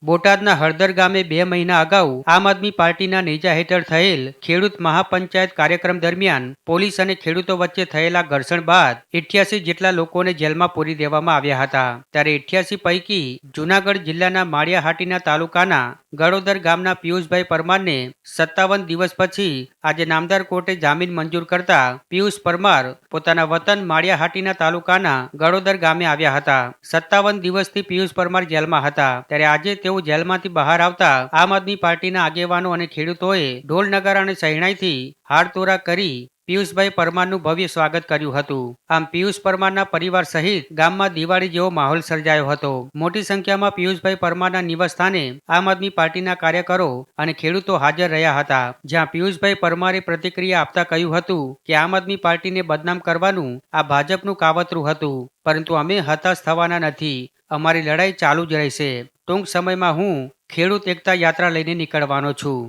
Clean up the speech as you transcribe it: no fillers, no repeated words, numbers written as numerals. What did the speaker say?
બોટાદના હળદર ગામે 2 મહિના અગાઉ આમ આદમી પાર્ટીના નેજા હેઠળ થયેલ ખેડૂત મહાપંચાયત કાર્યક્રમ દરમિયાન પોલીસ અને ખેડૂતો વચ્ચે થયેલા ઘર્ષણ બાદ 88 જેટલા લોકોને જેલમાં પૂરી દેવામાં આવ્યા હતા। ત્યારે 88 પૈકી જૂનાગઢ જિલ્લાના માળિયાહાટીના તાલુકાના ગળોદર ગામના પિયુષભાઈ પરમારને 57 દિવસ પછી આજે નામદાર કોર્ટે જામીન મંજૂર કરતા પિયુષ પરમાર પોતાના વતન માળિયાહાટીના તાલુકાના ગળોદર ગામે આવ્યા હતા। 57 દિવસથી પિયુષ પરમાર જેલમાં હતા। ત્યારે આજે તેઓ જેલમાંથી બહાર આવતા આમ આદમી પાર્ટીના આગેવાનો અને ખેડૂતોએ ઢોલ નગારા અને શહેણાઈથી હારતોરા કરી પિયુષભાઈ પરમારનું ભવ્ય સ્વાગત કર્યું હતું। આમ પિયુષ પરમારના પરિવાર સહિત ગામમાં દિવાળી જેવો માહોલ સર્જાયો હતો। મોટી સંખ્યામાં પિયુષભાઈ પરમારના નિવાસસ્થાને આમ આદમી પાર્ટીના કાર્યકરો અને ખેડૂતો હાજર રહ્યા હતા। જ્યાં પિયુષભાઈ પરમારે પ્રતિક્રિયા આપતા કહ્યું હતું કે આમ આદમી પાર્ટીને બદનામ કરવાનું આ ભાજપનું કાવતરું હતું, પરંતુ અમે હતાશ થવાના નથી। અમારી લડાઈ ચાલુ જ રહેશે। ટૂંક સમયમાં હું ખેડૂત એકતા યાત્રા લઈને નીકળવાનો છું।